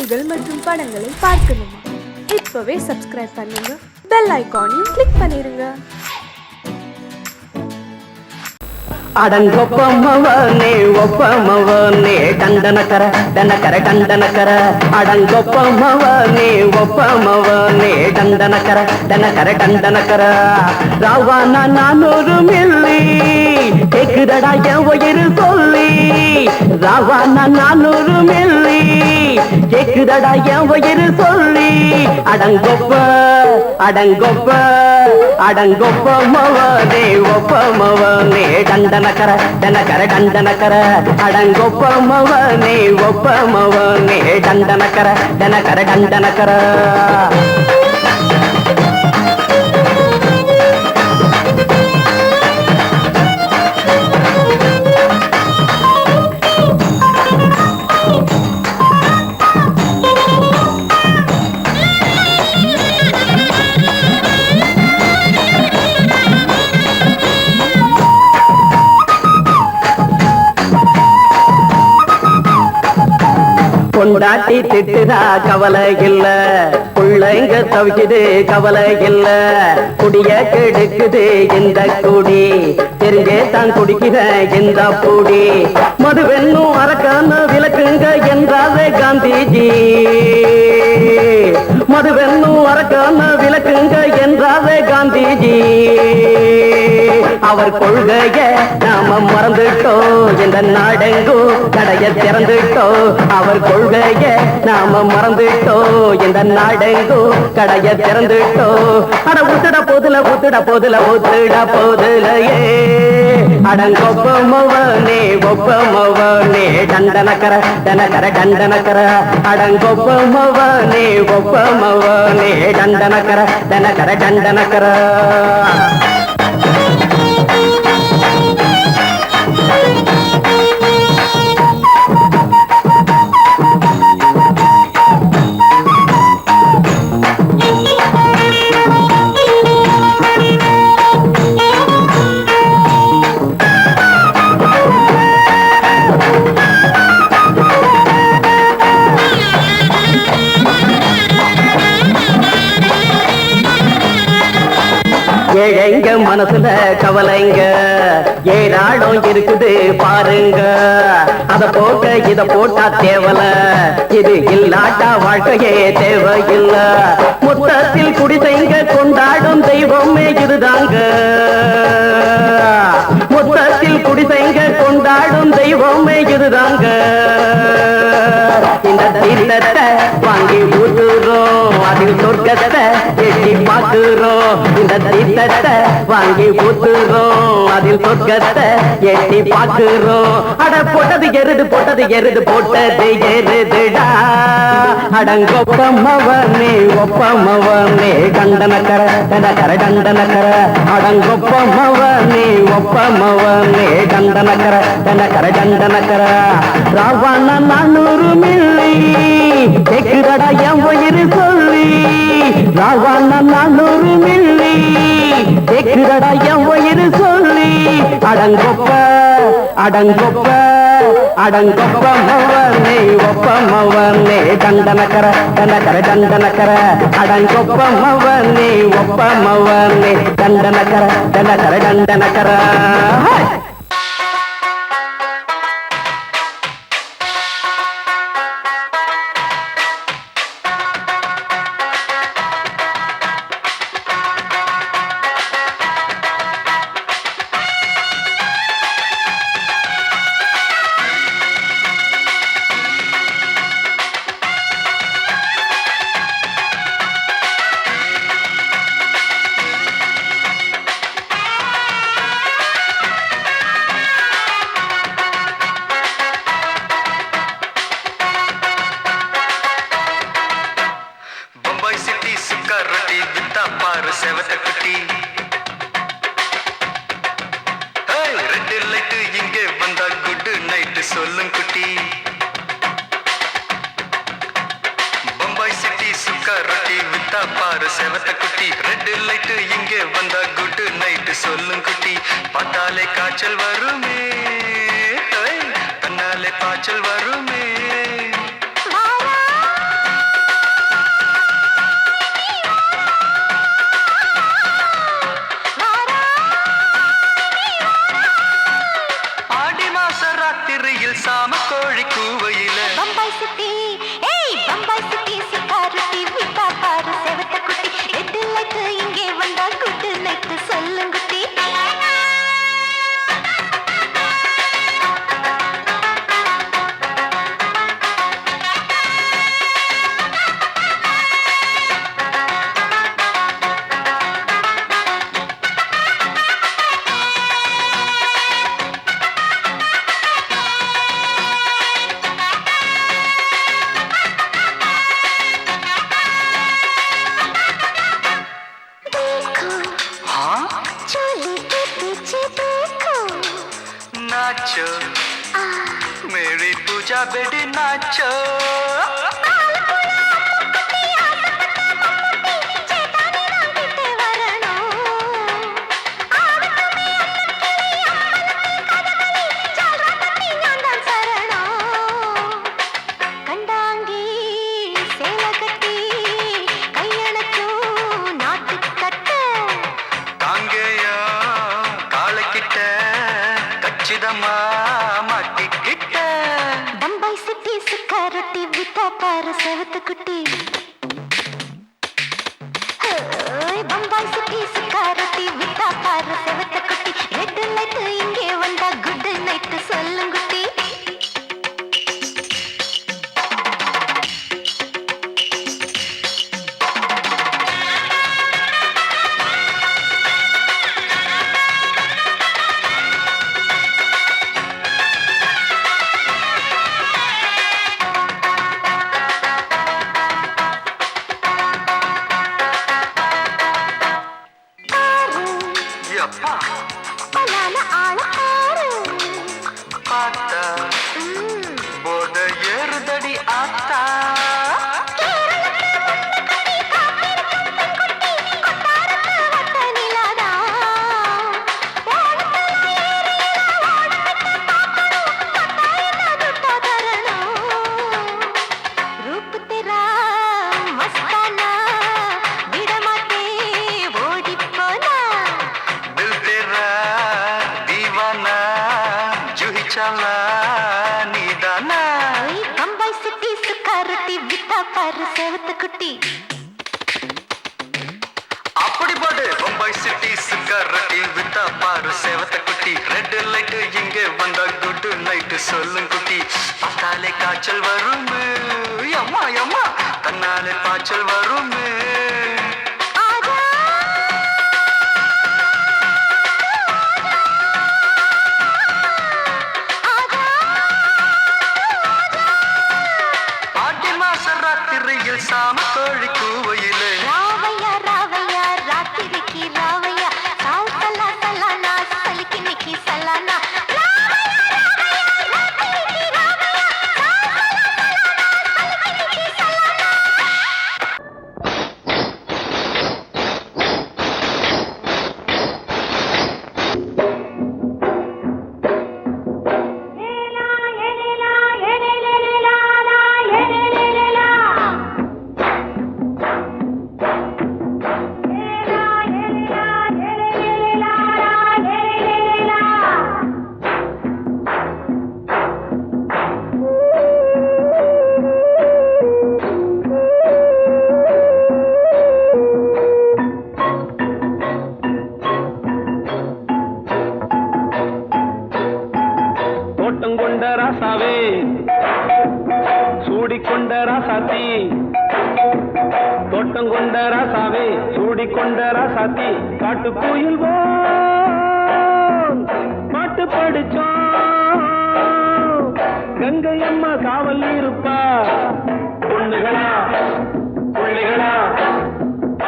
செய்திகள் மற்றும் படங்களை பார்க்கணுமா? இப்பவே சப்ஸ்கிரைப் பண்ணுங்க, பெல் ஐகானையும் கிளிக் பண்ணிருங்க. அடங்கொப்பமவனே ஒப்பமவனே டண்டனக்கர டனக்கர டண்டனக்கர அடங்கொப்பமவனே ஒப்பமவனே டண்டனக்கர டனக்கர டண்டனக்கர ராவானா 400 மில்லி கேக்குதடா என் உயிர் சொல்லி ராவானா 400 மில்லி கேக்குதடா என் உயிர் சொல்லி அடங்கொப்ப அடங்கொப்ப அடங்கொப்பமவனே ஒப்பமவனே டண்டனக்கர டனக்கர டண்டனக்கர அடங்கொப்பமவனே ஒப்பமவனே டண்டனக்கர டனக்கர டண்டனக்கர கொண்டாட்டி திட்டுதா கவலை இல்ல, பிள்ளைங்க தவிக்குது கவலை இல்ல, குடிய கெடுக்குது இந்த குடி, தெரிஞ்சே தான் குடிக்கிற இந்த பூடி, மதுவென்னும் அரக்கான விளக்குங்க என்றாவே காந்திஜி, மதுவென்னும் அரக்கான விளக்குங்க என்றாவே காந்திஜி, அவர் கொள்கைய நாம மறந்துட்டோம், இந்த நாடெங்கும் கடைய திறந்துட்டோம், அவர் கொள்கைய நாம மறந்துட்டோம், இந்த நாடெங்கும் கடைய திறந்துட்டோம், அட ஊத்துட போதுல ஊத்துட போதுல ஊத்துட போதுலையே அடங்கொப்பமவனே ஒப்பமவனே டண்டனக்கர டனக்கர டண்டனக்கர அடங்கொப்பமவனே ஒப்பமவனே டண்டனக்கர டனக்கர டண்டனக்கர ஏழைங்க மனசுல கவலைங்க ஏராளம் இருக்குது பாருங்க, அத போட்ட இத போட்டா தேவல, இது இல்லாட்டா வாழ்க்கையே தேவையில்ல, மொத்தத்தில் குடிசைங்க கொண்டாடும் தெய்வமே இதுதாங்க, மொத்தத்தில் குடிசைங்க கொண்டாடும் தெய்வமே இதுதாங்க, இந்த தீர்த்தத்தை வாங்கி ஊத்துறோம், அதில் சொர்க்கத்தை எட்டி பார்க்கிறோம், இந்த தீர்த்தத்தை வாங்கி ஊத்துறோம், அதில் சொர்க்கத்தை எட்டி பார்க்கிறோம், அட போட்டது எருது போட்டது எருது போட்டது எருதுடா அடங்கொப்பமவனே ஒப்பமவனே டண்டனக்கர டனக்கர டண்டனக்கர அடங்கொப்பமவனே ஒப்பமவனே டண்டனக்கர டனக்கர டண்டனக்கர ராவான 400 மில்லி கேக்குதடா என் உயிர் சொல்லி ராவான 400 மில்லி கேக்குதடா என் உயிர் சொல்லி அடங்கொப்ப அடங்கொப்ப அடங்கொப்பமவனே ஒப்பமவனே டண்டனக்கர டனக்கர டண்டனக்கர அடங்கொப்பமவனே ஒப்பமவனே டண்டனக்கர டனக்கர டண்டனக்கர சொல்லும் குட்டி பம்பாய் சிட்டி சுக்கா ரொட்டி வித்தா பாரு செவத்த குட்டி ரெட் லைட் இங்கே வந்தா குட் நைட் சொல்லும் குட்டி பார்த்தாலே காய்ச்சல் வருமே தன்னாலே பாய்ச்சல் வருமே வெடி நாச்சோ மாட்டிக்கிட்ட பம்பாய் சிட்டி சுக்காரொட்டி வித்தா பாரு செவத்து குட்டி பம்பாய் சிட்டி சுக்காரொட்டி வித்தா பாரு செவத்து குட்டி ரெட் லைட் இங்கே வந்தா குட் நைட் சொல்லுங்குட்டி போத ஏறுதடி ஆத்தா பம்பாய் சிட்டி சுக்காரொட்டி வித்தா பாரு செவத்து குட்டி அப்படி போடு பம்பாய் சிட்டி சுக்காரொட்டி வித்தா பாரு செவத்த குட்டி ரெட் லைட் இங்கே வந்தா குட் நைட் சொல்லும் குட்டி பார்த்தாலே காய்ச்சல் வரும் அம்மா அம்மா தன்னாலே பாய்ச்சல் வரும் சாம கோழி கூவையிலே ராவையா ராவையா ராத்திரிக்கு ராவையா சால் சல்லா சல்லானா சலிக்கு நிக்கி சல்லானா கொண்ட ராசாவே சூடிக்கொண்ட ராசாத்தி தோட்டம் கொண்ட ராசாவே சூடிக்கொண்ட ராசாத்தி காட்டு கோயில் பாட்டு படிச்சோம் கங்கை அம்மா காவல் இருப்பா பொண்ணுகளா பிள்ளைகளா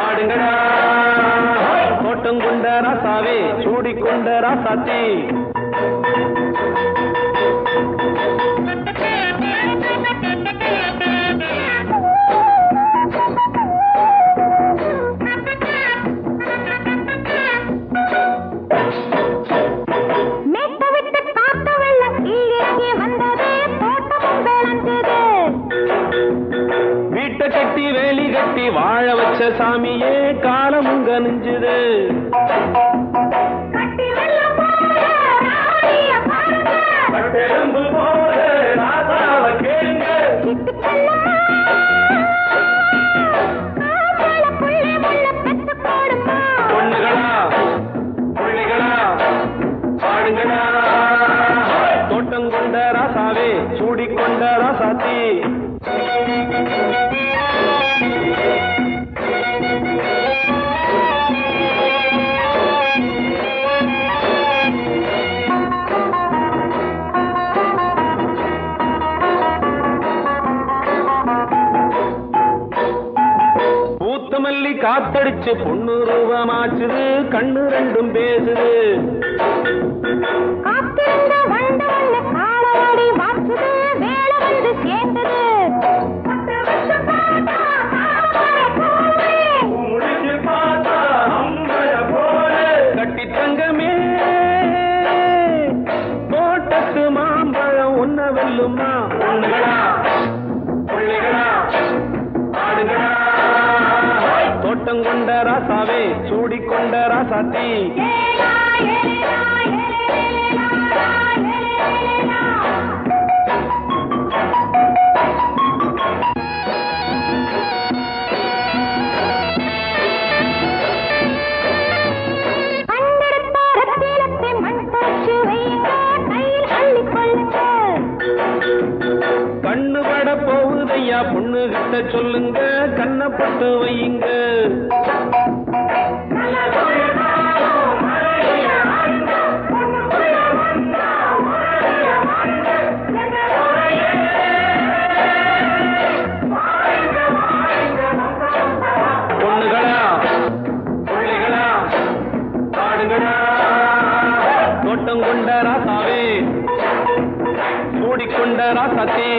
ஆடுங்களா தோட்டம் கொண்ட ராசாவே சூடிக்கொண்ட ராசாத்தி கட்டி வேலி கட்டி வாழ வச்ச சாமியே காலமும் கனிஞ்சுது பொண்ணுகளா பிள்ளைகளா பாடுங்களா தோட்டம் கொண்ட ராசாவே சூடிக்கொண்ட ராசாத்தி மல்லி காத்தடிச்சு பொண்ணு ரூபமாச்சுது கண்ணு ரெண்டும் பேசுது காத்திருந்த வண்டு காலவாடி வாச்சுது வேளவன் கொண்ட ராசாத்தி கண்ணு பட போகுதையா பொண்ணு கிட்ட சொல்லுங்க கண்ணப்பட்டு வையுங்க பொண்ணுகளா பிள்ளைகளா பாடுங்களா தோட்டம் கொண்ட ராசாவே சூடிக்கொண்ட ராசாத்தி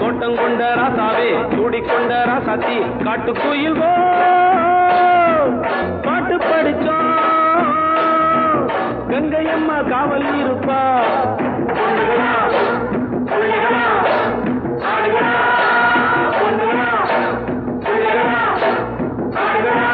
தோட்டம் கொண்ட ராசாவே சூடிக்கொண்ட ராசாத்தி காட்டுக்குயில் பாட்டு படிச்சோம் கங்கையம்மா காவல் இருப்பா பொண்ணுகளா பிள்ளைகளா ஆடுகளா பொண்ணுகளா பிள்ளைகளா ஆடுகளா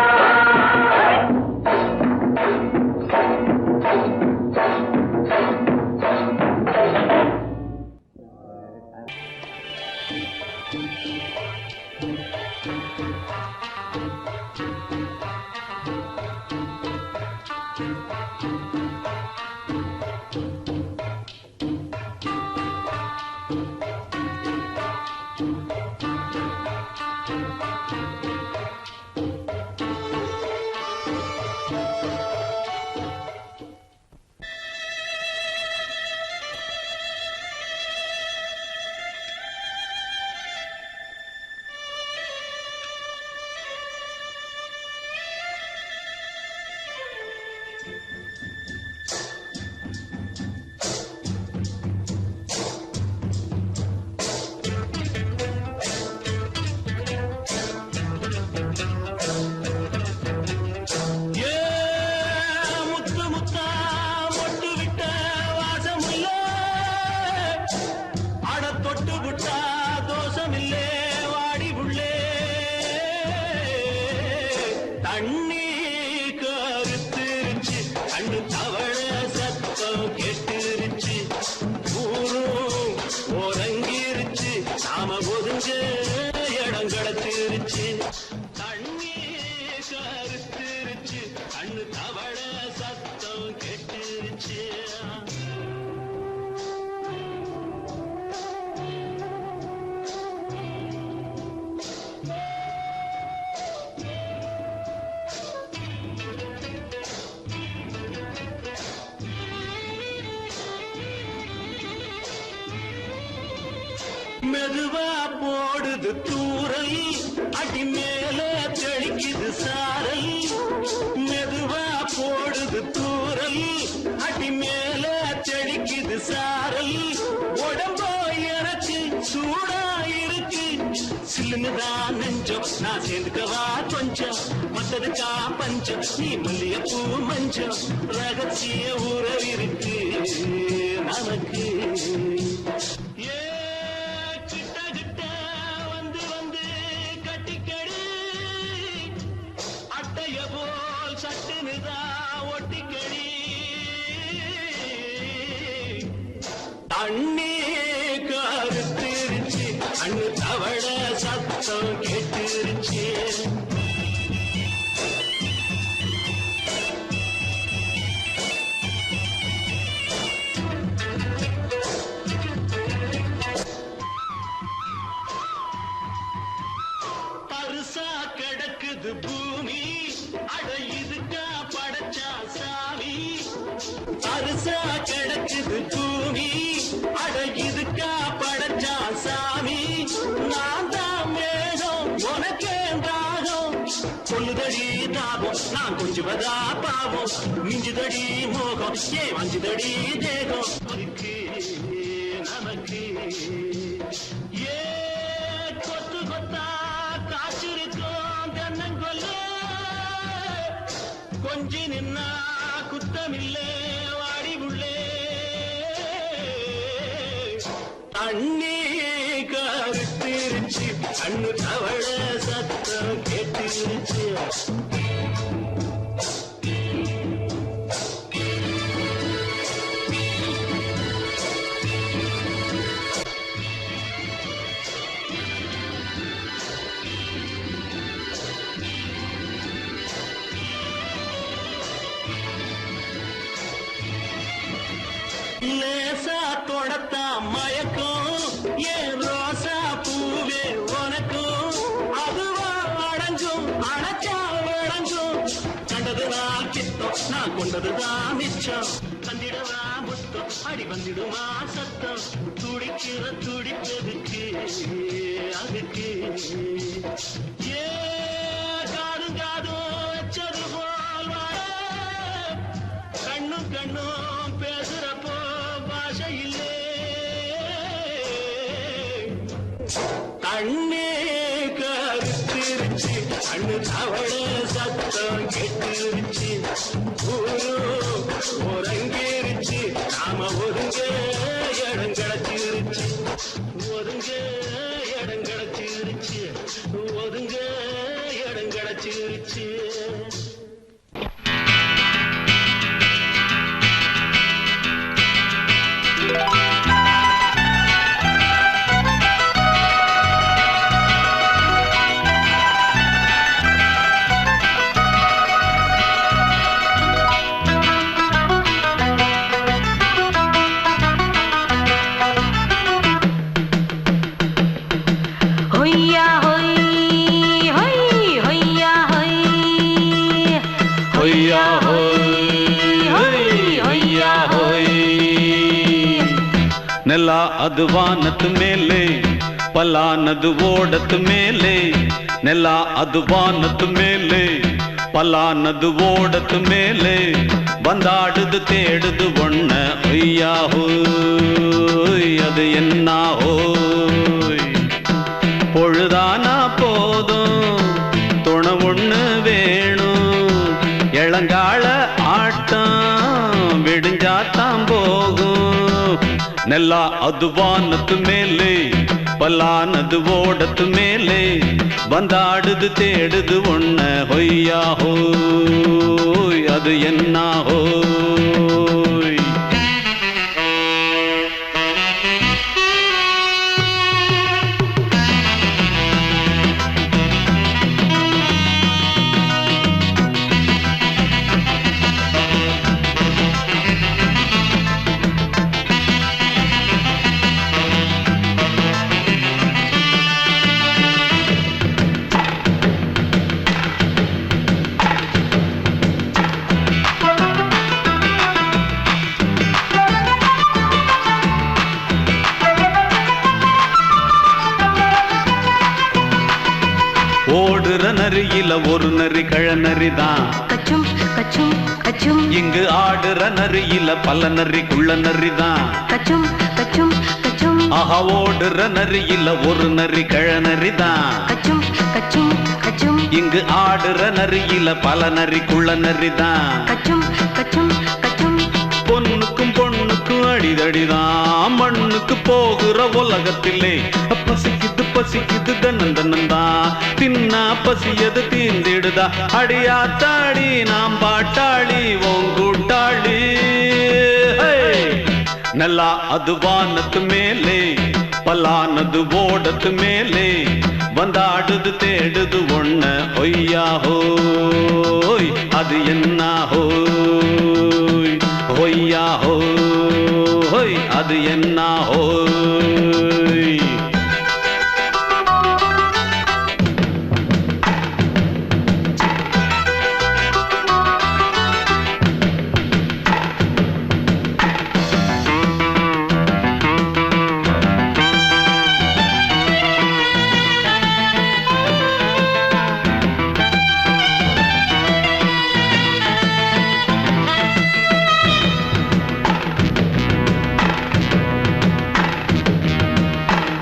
மெதுவா போடுது தூரல் அடி மேல தெளிக்குது சாரல் மெதுவா போடுது தூரல் அடி மேல தெளிக்குது சாரல் உடம்போ எனக்கு சூடா இருக்கு சில்லுன்னுதான் நெஞ்சம் நான் சேர்ந்துக்கவா கொஞ்சம் மத்ததுக்கா பஞ்சம் நீ மல்லிகைப்பூ மஞ்சம் ரகசிய உறவிருக்கு நமக்கு தண்ணி கருத்திருச்சு அண்ணு தவள சத்தம் கேட்டுருச்சு பருசா கிடக்குது பூமி அட இதுக்கா படைச்சா சாமி பருசா கிடக்குது பூமி அட இதுக்கா படைச்சா சாமி நான் தான் மேகம் உனக்கே தாகம் சொல்லுதடி தாபம் நான் கொஞ்சுவதா பாவம் மிஞ்சுதடி மோகம் ஏ வஞ்சுதடி தேகம் நமக்கு ஏ கொத்து கொத்தா காய்ச்சிருக்கோம் தென்னங்கொல்ல கொஞ்சி நின்னா குத்தமில்லே வாடி உள்ளே தண்ணி கருத்திருச்சு கண்ணு தவள சத்தம் கேட்டுருச்சு அணைச்சா விளங்கும் கண்டதுதான் சித்தம் நான் கொண்டதுதான் மிச்சம் தந்திடவா முத்தம் அடி வந்துடுமா சத்தம் துடிக்கிற துடிப்பதுக்கு அதுக்கு ஏ காதும் காதும் வச்சது போல் வாழ கண்ணும் கண்ணும் பேசுறப்போ பாஷை இல்லே கண்ணே கருத்திருச்சு கண்ணு தவள சத்தம் கெட்டுருச்சு ஒருங்கிருச்சு நாம ஒருங்க இடம் கிடைச்சிருச்சு ஒருங்க இடம் கிடைச்சிருச்சு ஒருங்க இடம் கிடைச்சிருச்சு ನೆಲ ಅದು ವಾನದ ಮೇಲೆ ಪಲಾನದು ಓಡದ ಮೇಲೆ ನೆಲ ಅದು ವಾನದ ಮೇಲೆ ಪಲಾನದು ಓಡದ ಮೇಲೆ ಬಂದಾಡುದು தேடுது ஒண்ண ஐயா ஹோய் அது என்ன ஹோய் பொழுதானா போதும் துணை ஒண்ணு வேணும் இளங்கால ஆட்டம் விடிஞ்சாத்தான் போகும் ನೆಲ ಅದು ವಾನದ ಮೇಲೆ ಪಲಾನದು ಓಡದ ಮೇಲೆ ಬಂದಾಡುದು தேடுது ஒண்ண ಹೊಯ್ಯಾ ಹೋಯ್ ಅದು என்ன ಹೋಯ್ ஓடுற நரியில ஒரு நரி கழநரிதான் கச்சும் கச்சும் கச்சும் இங்கு ஆடுற நரியில பல நரிக்குள்ள நரிதான் கச்சும் கச்சும் கச்சும் ஆஹா ஓடுற நரியில ஒரு நரி கழநரிதான் கச்சும் கச்சும் கச்சும் இங்கு ஆடுற நரியில பல நரிக்குள்ள நரிதான் கச்சும் கச்சும் கச்சும் பொண்ணுக்கும் பொண்ணுக்கும் அடிதடிதான் மண்ணுக்கு போகிற உலகத்திலே பசிக்குது பசிக்குது தன்னந்தனந்தான் தின்னா பசியது தீந்திடுதா அடியாத்தாடி நாம் பாட்டாளி ஓங்கூட்டாளி ನೆಲ ಅದು ವಾನದ ಮೇಲೆ ಪಲಾನದು ಓಡದ ಮೇಲೆ ಬಂದಾಡುದು தேடுது ஒண்ண ஒய்யா ஹோய் அது என்ன ஹோய் ஒய்யா ஹோய் அது என்ன ஹோய்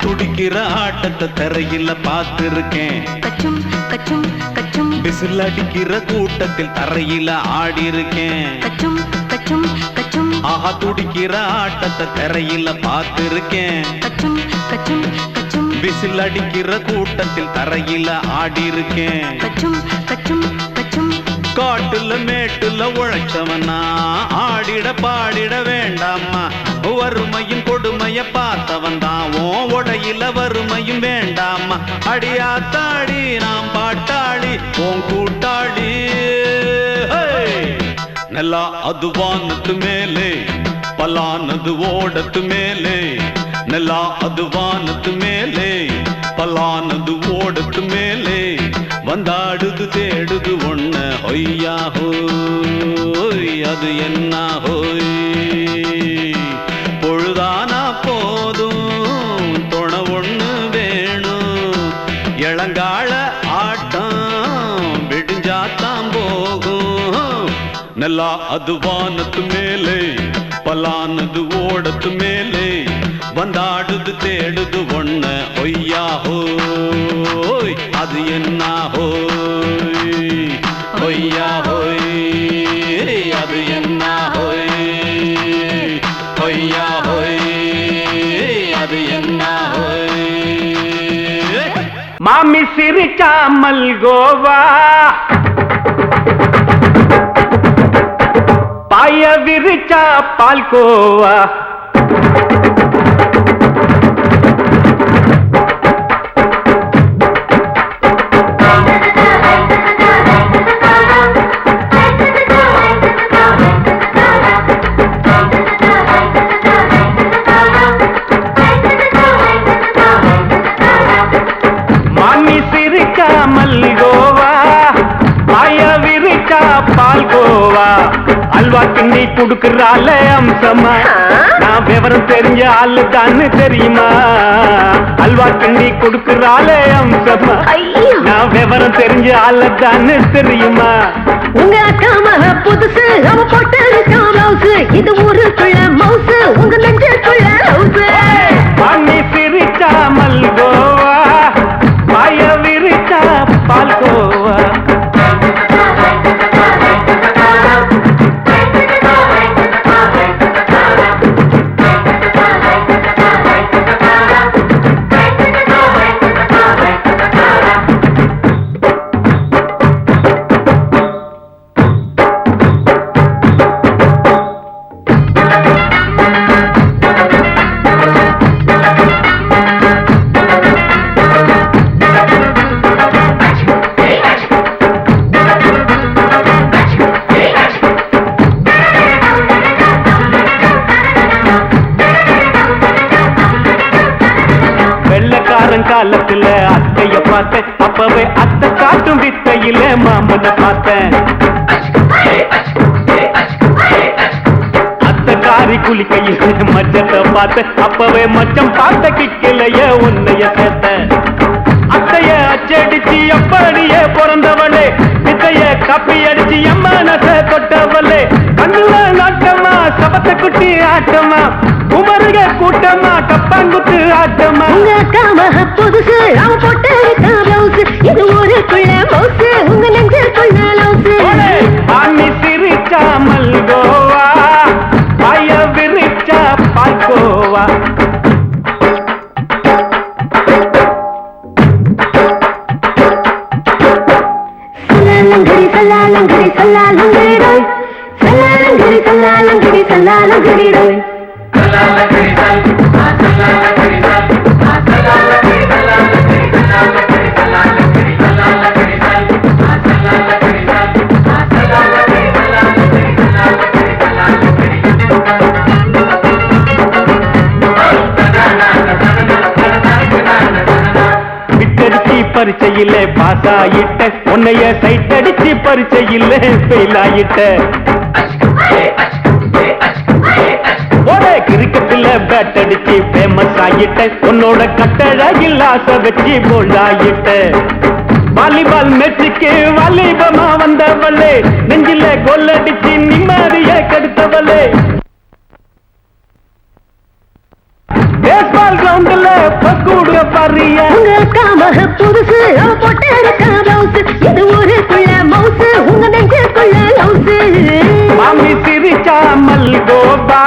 துடிக்கிற ஆட்டத்தை தரையில பார்த்திருக்கேன் கச்சும் கச்சும் கச்சும் விசில் அடிக்கிற கூட்டத்தில் தரையில ஆடி இருக்கேன் கச்சும் கச்சும் கச்சும் ஆஹா துடிக்கிற ஆட்டத்தை தரையில பார்த்திருக்கேன் கச்சும் கச்சும் கச்சும் விசில் அடிக்கிற கூட்டத்தில் தரையில ஆடி இருக்கேன் கச்சும் கச்சும் கச்சும் காட்டுல மேட்டுல உழைச்சவனா ஆடிட பாடிட வேண்டாமா வறுமையும் கொடுமைய பார்த்தவன் தான் உடையில வறுமையும் வேண்டாமா அடியாத்தாடி நாம் பாட்டாளி உன் கூட்டாளி ನೆಲ ಅದು ವಾನದ ಮೇಲೆ ಪಲಾನದು ಓಡದ ಮೇಲೆ ನೆಲ ಅದು ವಾನದ ಮೇಲೆ ಪಲಾನದು ಓಡದ ಮೇಲೆ வந்தாடுது தேடுது ஒண்ண ஒய்யா ஹோய் அது என்ன ஹோய் பொழுதானா போதும் துணை ஒண்ணு வேணும் இளங்கால ஆட்டம் விடிஞ்சாத்தான் போகும் நல்லா அது வானத்து மேலே பலானது ஓடத்து மேலே வந்தாடுது தேடுது ஒண்ண ஒய்யா ஹோய் அது என்ன ஹோய் ஒய்யா ஹோய் அது என்ன ஹோய் ஒய்யா ஹோய் அது என்ன ஹோய் மாமி சிரிச்சா மல்கோவா பாய விரிச்சா பால்கோவா மாமி சிரிச்சா மல்கோவா பாய விரிச்சா பால்கோவா அல்வா கிண்ணி குடுக்கறால அம்சமா நான் விவரம் தெரிஞ்ச ஆளு தான்னு தெரியுமா அல்வா கிண்ணி குடுக்கறால அம்சமா நான் விவரம் தெரிஞ்ச ஆளு தான்னு தெரியுமா உங்க அக்கா மக புதுசு அவ போட்டு மவுசு இது ஊருக்குள்ள மவுசு உங்க நெஞ்சுக்குள்ள ஹவுசு மாமி சிரிச்சா மல்கோவா பாய விரிச்சா பால்கோவா காலத்துல அத்தைய பார்த்தேன் அப்பவே அத்தை காட்டும் வித்தையில மாமனை பார்த்தேன் அத்தை காரி குளிக்கையில மச்சத்தை பார்த்தேன் அப்பவே மச்சம் பார்த்த கிக்கலைய உன்னைய சேர்த்தேன் அத்தைய அச்சடிச்சு அப்படியே பிறந்தவளே வித்தைய காப்பி அடிச்சு எம்மனச தொட்டவளே கண்ணுல நாட்டமா சபத்தை குட்டி ஆட்டமா குமருக கூட்டமா கப்பாங்குத்து ஆட்டமா உங்க அக்கா மக புதுசு அவ போட்டு மவுசு இது ஊருக்குள்ள மவுசு உங்க நெஞ்சுக்குள்ள லவுசு மாமி சிரிச்சா மல்கோவா பாய விரிச்சா பால்கோவா சல்லாலங்கடி சல்லாலங்கடி ரோய் சல்லாலங்கடி சல்லாலங்கடி சல்லாலங்கடி ரோய் பரீட்சையில பாஸ் ஆயிட்ட உன்னைய சைட் அடிச்சு பரீட்சையில ஃபெயில் ஆயிட்ட ஒரே கிரிக்கெட்ல பேட் அடிச்சு ஃபேமஸ் ஆயிட்ட உன்னோட கட்டழகில் ஆசை வச்சு போல்ட் ஆயிட்ட வாலிபால் மேட்சுக்கு வாலிபமா வந்தவளே நெஞ்சில கோல் அடிச்சு நிம்மதிய கெடுத்தவளே பேஸ்பால் கிரவுண்ட்ல பக்கூடுற பாரியா உங்க அக்கா மக புதுசு அவ போட்டு மவுசு இது ஊருக்குள்ள மவுசு உங்க நெஞ்சுக்குள்ள லவுசு மாமி சிரிச்சா மல்கோவா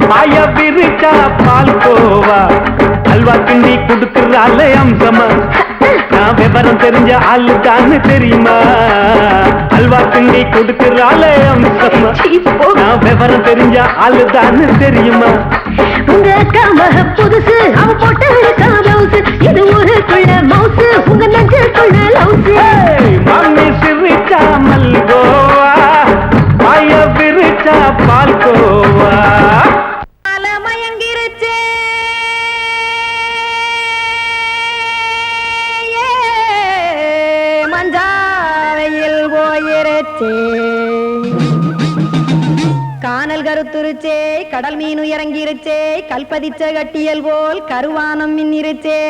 பாய விரிச்சா பால்கோவா அல்வா கிண்டி குடுக்கறால அம்சமா நான் விவரம் தெரிஞ்ச ஆளு தான்னு தெரியுமா அல்வா கிண்டி குடுக்கறால அம்சமா நான் விவரம் தெரிஞ்ச ஆளு தான்னு தெரியுமா உங்க அக்கா மக புதுசு அவ போட்டு மவுசு இது ஊருக்குள்ள மவுசு உங்க நெஞ்சுக்குள்ள லவுசு மாமி சிரிச்சா மல்கோவா பாய விரிச்சா பால்கோவா மயங்கிருச்சே வச்சே கானல் கருத்துருச்சே கடல் மீன் இறங்கிருச்சே கல்பதிச்ச கட்டியல் போல் கருவானம் மின்னிருச்சே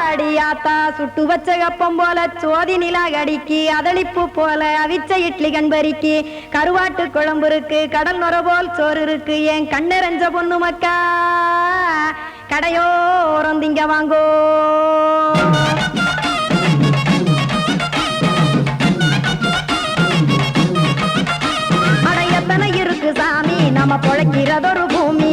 அடியாத்தா சுட்டு வச்ச கப்பம் போல சோதி நிலா கடிக்கு அதளிப்பு போல அவிச்ச இட்லி கண்பறிக்கு கருவாட்டு குழம்பு இருக்கு கடல் நுர போல் சோறு இருக்கு என் கண்ணெரஞ்ச பொண்ணு மக்கா கடையோரம் திங்க வாங்கோ எத்தனை இருக்கு சாமி நம்ம பொழைக்கிறதொரு பூமி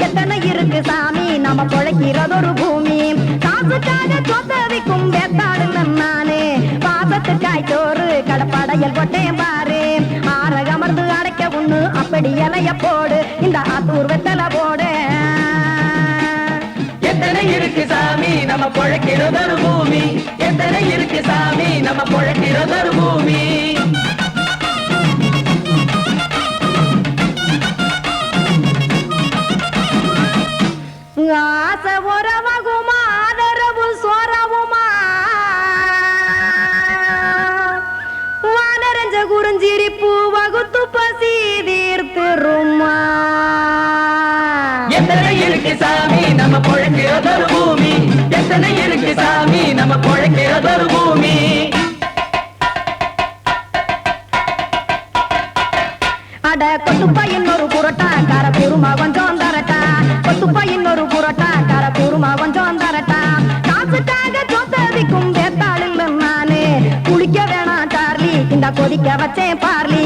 எத்தனை இருக்கு சாமி நம்ம பொழைக்கிறதொரு பூமி காசுக்காக சொத்தவிக்கும் வேத்தாடுல நானே பாசத்துக்காய் சோறு கடப்படையல் போட்டேன் பாரு ஆற அமர்ந்து அடைக்க ஒண்ணு அப்படி இலைய போடு இந்த ஆத்தூர் வெத்தலை போடு எத்தனை இருக்கு சாமி நம்ம பொழைக்கிறதொரு பூமி எத்தனை இருக்கு சாமி நம்ம பொழைக்கிறதொரு பூமி ஆசை உறவகுமா ஆதரவு சோறவுமா வானரஞ்ச குறிஞ்சிரிப்பு வகுத்து பசி தீர்த்துருமா எத்தனை இருக்கு சாமி நம்ம பொழைக்கிறதொரு பூமி எத்தனை இருக்கு சாமி நம்ம பொழைக்கிறதொரு பூமி அட கொத்துப்பா இன்னொரு புரோட்டா கார குருமா கொஞ்சம் தரட்டா கொத்துப்பா இன்னொரு புரோட்டா கார குருமா கொஞ்சம் தரட்டா காசுக்காக சொத்ததிக்கும் வேத்தாளில் நானே குளிக்க வேணாம் சார்லி இந்த கொதிக்க வச்சேன் பார்லி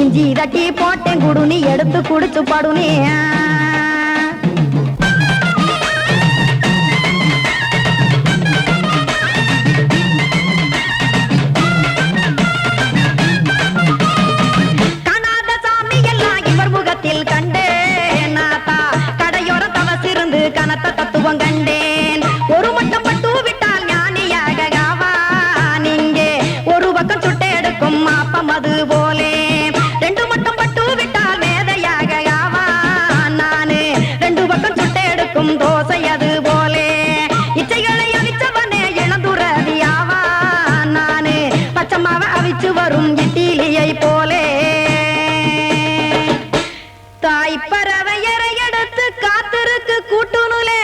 இஞ்சி தட்டி போட்டேன் குடுனி எடுத்து குடிச்சு படுனி கனத்த தத்துவம் கண்டேன் ஒரு மட்டும் பட்டு விட்டால் ஞானியாக நீங்கே ஒரு பக்கம் சுட்டு எடுக்கும் மாப்பம் அது போலே ரெண்டு மட்டும் பட்டு விட்டால் மேதையாக நானு ரெண்டு பக்கம் சுட்டு எடுக்கும் தோசை அது போலே இச்சைகளை அவிச்சவனே இளந்துறவியாவா நானு பச்சமாவ அவிச்சு வரும் இட்டிலியை போலே தாய்ப்பறவையரை எடுத்து காத்திருக்கு கூட்டுனுலே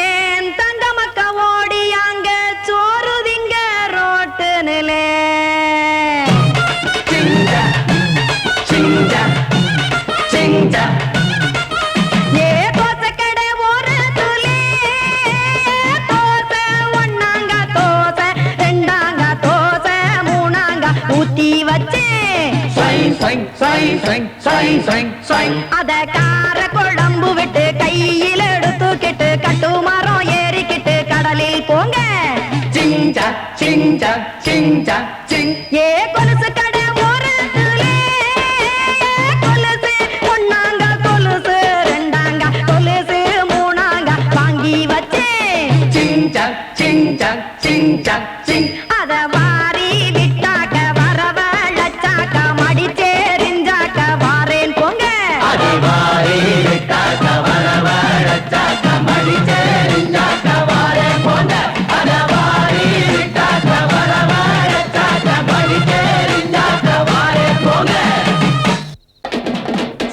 ஏன் தங்க மக்க ஓடி அங்க சோறுதிங்க ரோட்டு நிலே ஏ தோசை கடை ஒரு துளி தோசை ஒன்னாங்க தோசை ரெண்டாங்க தோசை மூணாங்க ஊத்தி வச்சே அத கார குழம்பு விட்டு கையில் எடுத்துக்கிட்டு கட்டு மரம் ஏறிக்கிட்டு கடலில் போங்க ஏ கொலுசு கடை ஓரத்துலே கொலுசு ஒன்னாங்க கொலுசு ரெண்டாங்க கொலுசு மூணாங்க வாங்கி வச்சே அத வாரி விட்டாக்க வரவழைச்சாக்க மடிச்சேரிஞ்சாக்க வாரேன் போங்க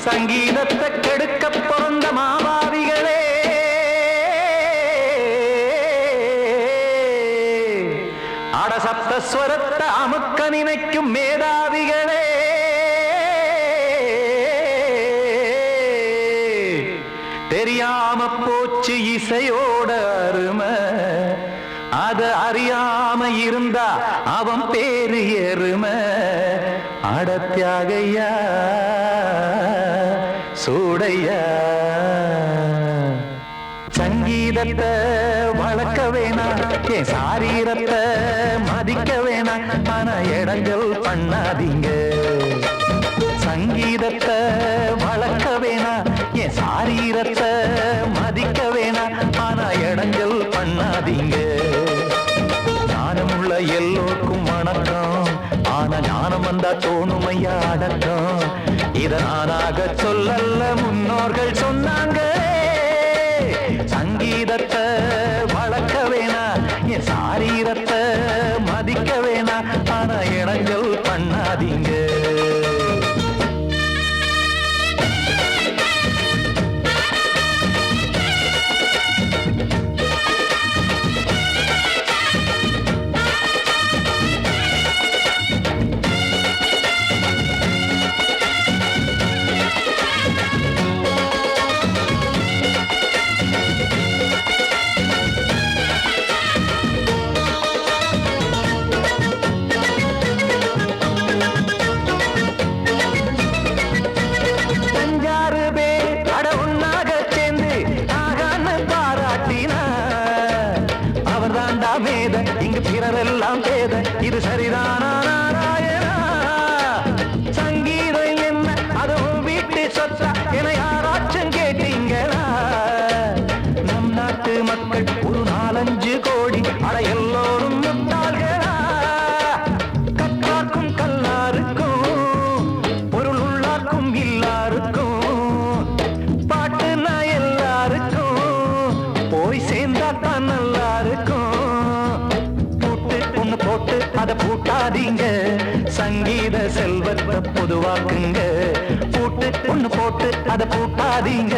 சங்கீதத்தை கெடுக்க பிறந்த மாவாதிகளே அடசப்தஸ்வரத்தை அமுக்க நினைக்கும் மேதாவிகளே தெரியாம போச்சு இசையோட அருமை அத அறியாம இருந்தா அவன் பேரு எருமை அடத்தியாகையா சூடையா சங்கீதத்தை வளர்க்க வேணாம் என் சாரீரத்தை மதிக்க வேணாம் ஆனா இடங்கள் பண்ணாதீங்க சங்கீதத்தை வளர்க்க வேணாம் என் சாரீரத்தை மதிக்க வேணாம் ஆனா இடங்கள் பண்ணாதீங்க ஞானமுள்ள எல்லோருக்கும் வணக்கம் ஆனா ஞானம் வந்தா தோணுமையா அடக்கம் இத நானாக சொல்லல்ல முன்னோர்கள் சொன்னாங்க சங்கீதத்தை வளர்க்க வேணாம் மக்கள் ஒரு 4-5 கோடி அட எல்லோரும் முட்டாள்களா கற்றார்க்கும் கல்லாருக்கும் பொருள் உள்ளார்க்கும் இல்லாருக்கும் பாட்டுனா எல்லாருக்கும் போய் சேர்ந்தா தான் நல்லா இருக்கும் பூட்டு ஒண்ணு போட்டு அதை பூட்டாதீங்க சங்கீத செல்வத்தை பொதுவாக்குங்க பூட்டு ஒண்ணு போட்டு அதை பூட்டாதீங்க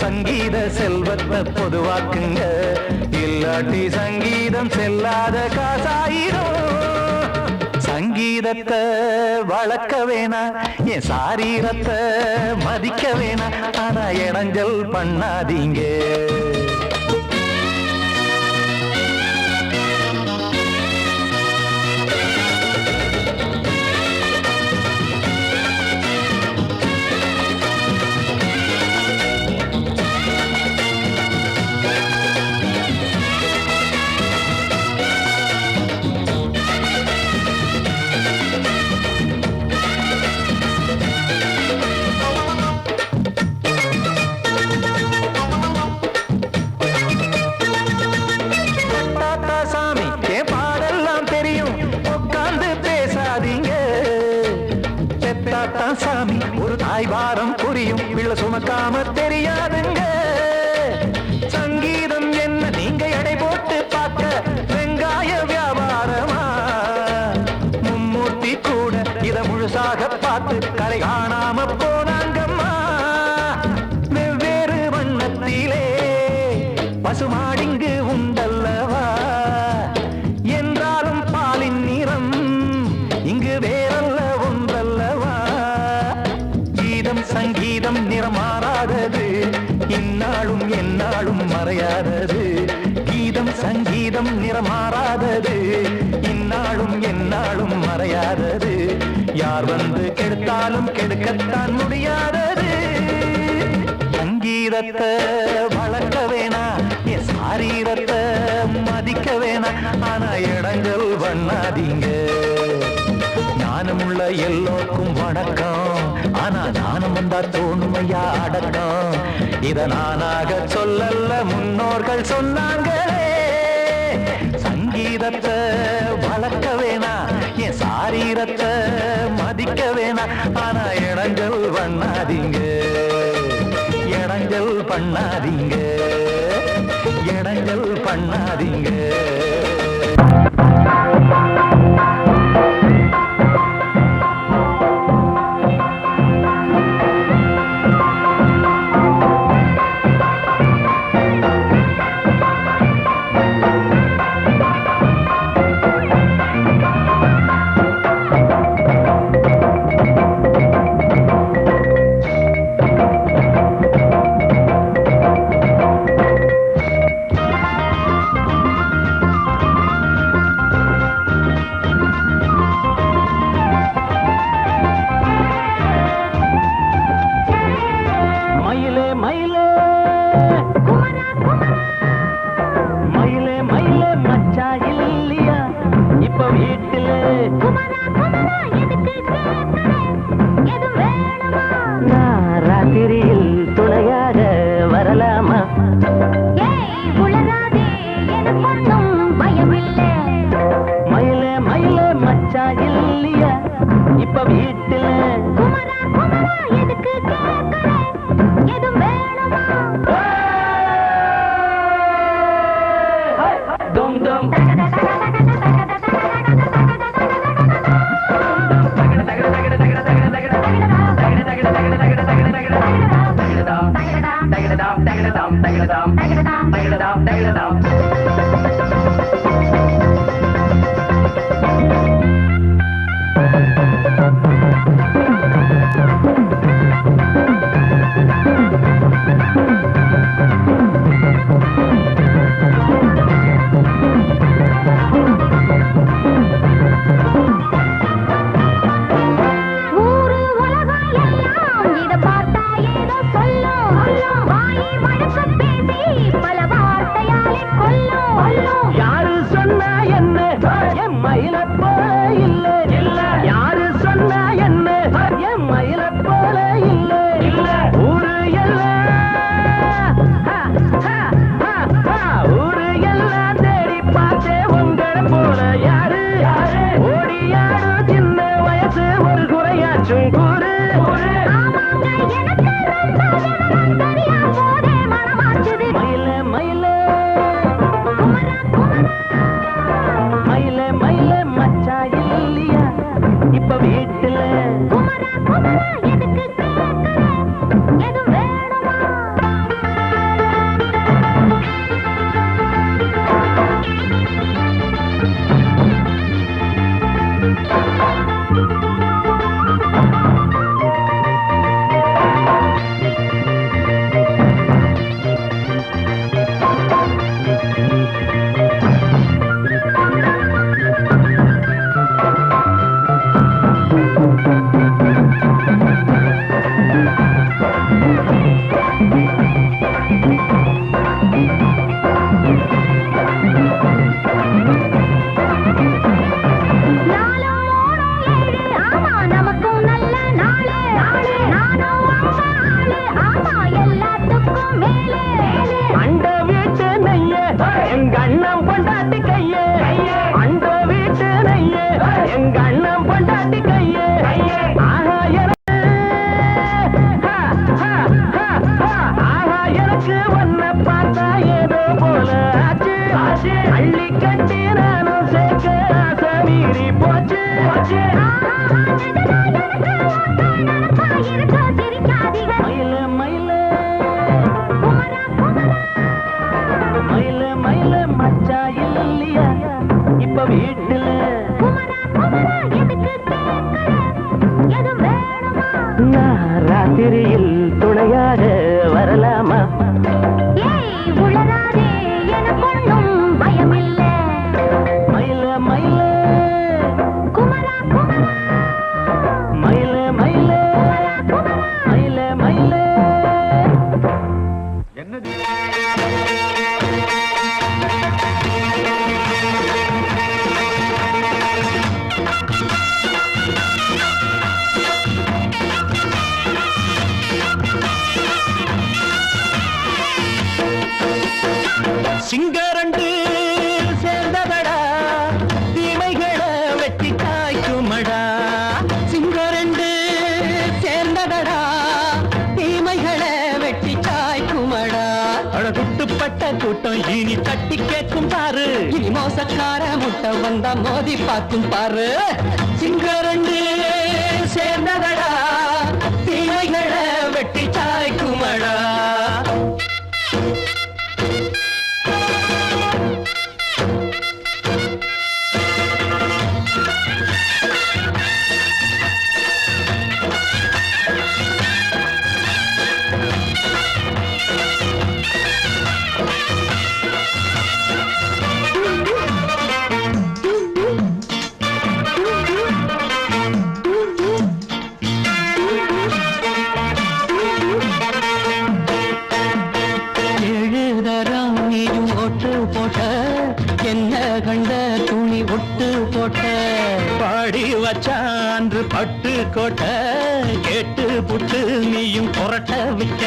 சங்கீத செல்வத்தை பொதுவாக்குங்க இல்லாட்டி சங்கீதம் செல்லாத காசாயிரும் சங்கீதத்தை வளர்க்க வேணா என் சாரீரத்தை மதிக்க வேணா ஆனா இடைஞ்சல் பண்ணாதீங்க சாமி ஒரு தாய் வாரம் புரியும் பிள்ளை சுமக்காம தெரியாதுங்க சங்கீதம் என்ன நீங்க எடை போட்டு பார்க்க வெங்காய வியாபாரமா மும்மூர்த்தி கூட இத முழுசாக பார்த்து கரை காணாம போனாங்கம்மா வெவ்வேறு வண்ணத்திலே பசுமாடிங்கு உண்டல்லவா என்றாலும் பாலின் நிறம் இங்கு வேறல்ல ஒன்றல்லவா சங்கீதம் நிறமாறாதது இந்நாளும் எந்நாளும் மறையாதது கீதம் சங்கீதம் நிறமாறாதது இந்நாளும் எந்நாளும் மறையாதது யார் வந்து கெடுத்தாலும் கெடுக்கத்தான் முடியாதது சங்கீதத்தை வளர்க்க வேணா என் சாரீரத்தை மதிக்க வேணா ஆனா இடங்கள் பண்ணாதீங்க ஞானமுள்ள எல்லோருக்கும் வணக்கம் ஆனா ஞானம் வந்தா தோணுமையா அடக்கம் இத நானாக சொல்லல்ல முன்னோர்கள் சொன்னாங்களே சங்கீதத்தை வளர்க்க வேணா என் சாரீரத்தை மதிக்க வேணா ஆனா இடங்கள் பண்ணாதீங்க இடங்கள் பண்ணாதீங்க இடங்கள் பண்ணாதீங்க அண்ட வீட்டு நெய்ய எங்க அண்ணன் பொண்டாட்டி கையே அண்ட வீட்டு நெய்ய எங்க அண்ணன் பொண்டாட்டி கையே ஆஹா எனக்கு ஒன்ன பார்த்தா ஏதோ போல ஆச்சு அள்ளி கட்டி நானும் சேர்க்க ஆசை மீறி போச்சு மயில மயில மயில மயில மச்சா இல்லையா இப்ப வீட்டுல நான் ராத்திரியில் துணையாக வரலாமா மயில மயில மயில மயில மயில மயில சிங்கரண்டு சேர்ந்ததடா தீமைகளை வெட்டி காய்க்குமடா சிங்கரண்டு சேர்ந்ததடா தீமைகளை வெட்டி காய்க்குமடா அழகுட்டுப்பட்ட கூட்டம் இனி தட்டி கேட்கும் பாரு இனி மோசக்கார முட்டை வந்தா மோதி பார்க்கும் பாரு சிங்கரண்டு சேர்ந்ததடா தீமைகளை வெட்டி காய்க்குமடா பாடி வச்சான்று பட்டு கோட்டை கேட்டு புட்டு நீயும் புரட்ட விட்ட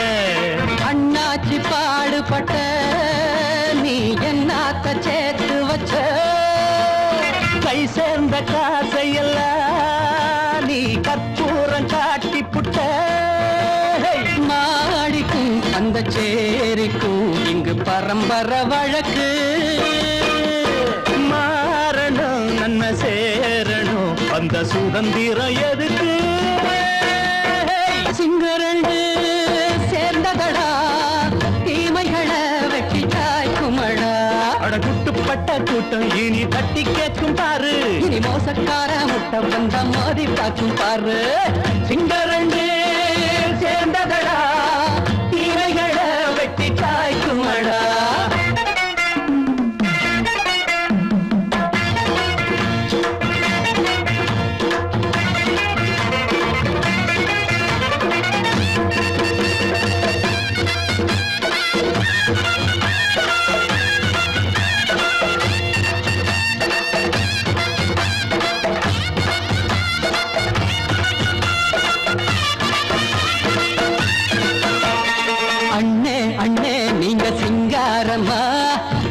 அண்ணாச்சி பாடுபட்ட நீ என்னாத்த சேர்த்து வச்ச கை சேர்ந்த காசையெல்லாம் நீ கற்பூரம் காட்டி புட்ட மாடிக்கும் அந்த சேரிக்கும் இங்கு பரம்பரை வழக்கு மாறணும் நன்மை சேரணும் அந்த சுதந்திரம் எதுக்கு சிங்கரண்டு சேர்ந்ததடா தீமைகளை வெட்டி காய்க்குமடா அடகுட்டுப்பட்ட கூட்டம் இனி தட்டி கேட்கும் பாரு இனி மோசக்கார முட்டை வந்த மோதி பார்க்கும் பாரு சிங்கரண்டு சேர்ந்ததடா தீமைகளை வெட்டி காய்க்குமடா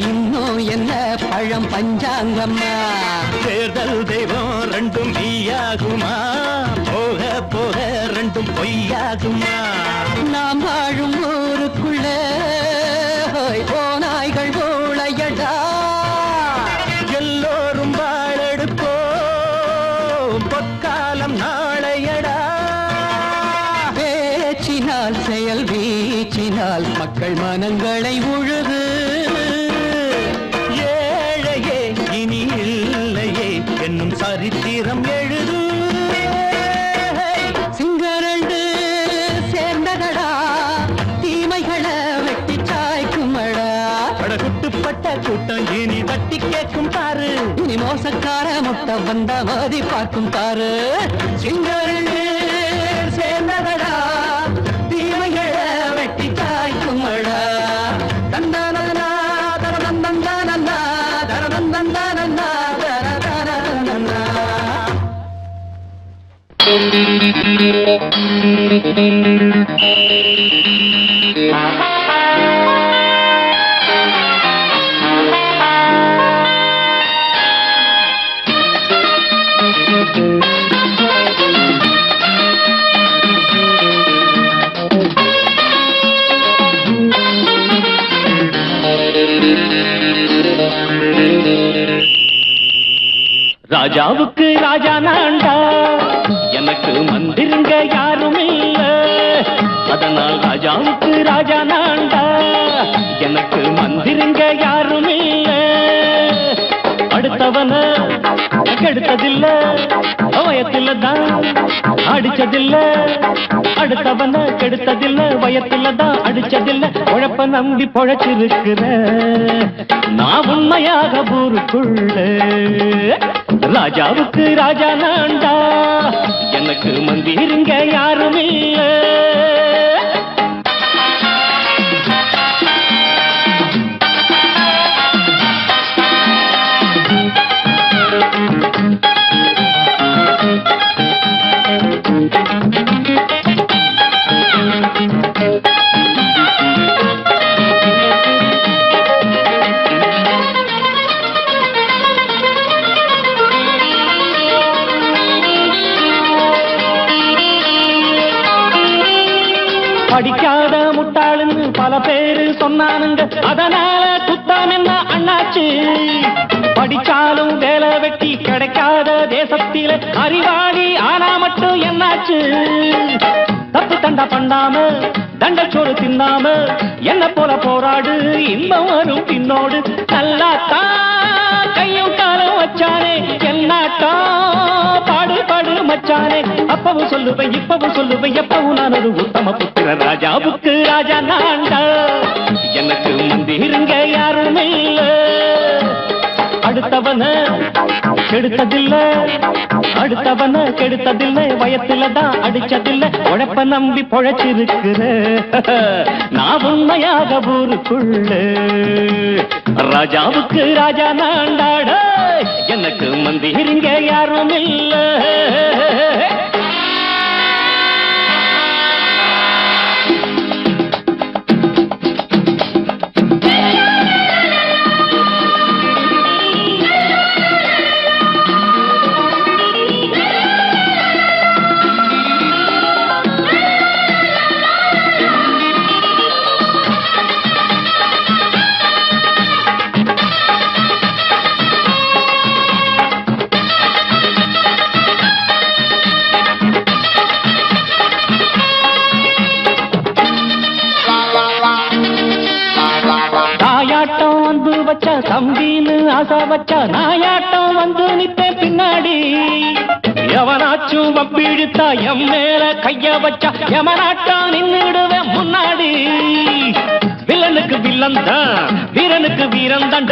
இன்னும் என்ன பழம் பஞ்சாங்கம்மா தேர்தல் தெய்வம் ரெண்டும் மெய்யாகுமா போக போக ரெண்டும் பொய்யாகுமா நாம் வாழும் ஊருக்குள்ள போனாய்கள் ஊழையடா எல்லோரும் வாழெடுப்போம் பொற்காலம் நாளையடா பேச்சினால் செயல் வீச்சினால் மக்கள் மனங்களை உழுது ஏழையே இனி இல்லையே என்னும் சரித்திரம் எழுது சிங்கரண்டு சேர்ந்ததடா தீமைகளை வெட்டி சாய்க்குமடா படகுட்டுப்பட்ட கூட்டம் இனி தட்டி கேட்கும் பாரு இனி மோசக்கார முட்டை வந்த மோதி பார்க்கும் பாரு சிங்கரண்டு சேர்ந்ததடா தீமைகளை வெட்டி காய்க்குமடா ராஜாவுக்கு ராஜா நான்டா, எனக்கு மந்திருங்க யாரும் இல்ல. அதனால் ராஜாவுக்கு ராஜா நான்டா, எனக்கு மந்திருங்க யாரும் இல்ல. அடுத்தவன கெடுத்ததில்ல, வயத்தில தான் அடிச்சதில்ல. அடுத்தவன கெடுத்ததில்ல, வயத்தில தான் அடிச்சதில்ல. உழப்ப நம்பி பொழைச்சிருக்கிற நான் உண்மையாக ஊருக்குள்ள. ராஜாவுக்கு ராஜா நான்டா, எனக்கு மந்திருங்க யாரும் இல்ல. படிக்காத முட்டாளுன்னு பல பேரு சொன்னானுங்க, அதனால குத்தம் என்ன அண்ணாச்சு. படிச்சாலும் வேலை வெட்டி கிடைக்காத தேசத்தில அறிவாளி ஆனா மட்டும் என்னாச்சு. தப்பு தண்டா பண்ணாம தண்டச்சோறு தின்னாம என்ன போல போராடு, இன்பம் வரும் பின்னோடு. நல்லாத்தான் கையும் காலம் வச்சானே, என்னாட்டா பாடு பாடு மச்சானே. அப்பவும் சொல்லுவேன் இப்பவும் சொல்லுவேன், எப்பவும் நான் ஒரு உத்தம புத்திர. ராஜாவுக்கு ராஜா நான்டா, எனக்கு மந்திருங்க யாரும் இல்ல. அடுத்தவன கெடுத்ததில்ல, அடுத்தவன கெடுத்ததில்லை, வயத்தில தான் அடிச்சதில்ல. உழைப்ப நம்பி பொழைச்சிருக்கிற நான் உண்மையாக ஊருக்குள்ள. ராஜாவுக்கு ராஜா நான்டாட, எனக்கு மந்திருங்க யாரும் இல்ல. வச்ச தம்பின்னு ஆசா வச்ச நாயாட்டம் வந்து நிப்பேன் பின்னாடி. எவனாச்சும் வப்பிழுத்தா எம் மேல கைய வச்சா எவனாட்டம் நின்னுடுவேன் முன்னாடி. வில்லனுக்கு வில்லன் தான், வீரனுக்கு வீரன் தான்.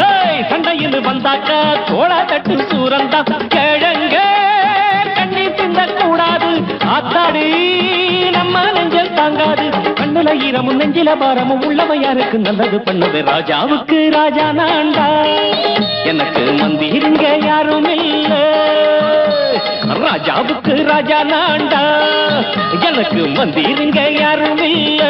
சண்டையில் வந்தாக்கா தோளா தட்டு சூரன் தான். கிழங்க கண்ணி தின்ன கூடாது, ஆத்தாடி நம்ம நெஞ்சல் தாங்காது. கண்ணுல ஈரமும் நெஞ்சில பாரமும் உள்ளவன் யாருக்கு நல்லது பண்ணது. ராஜாவுக்கு ராஜா நான்டா, எனக்கு மந்திருங்க யாரும் இல்ல. ராஜாவுக்கு ராஜா நான்டா, எனக்கு மந்திருங்க யாரும் இல்ல.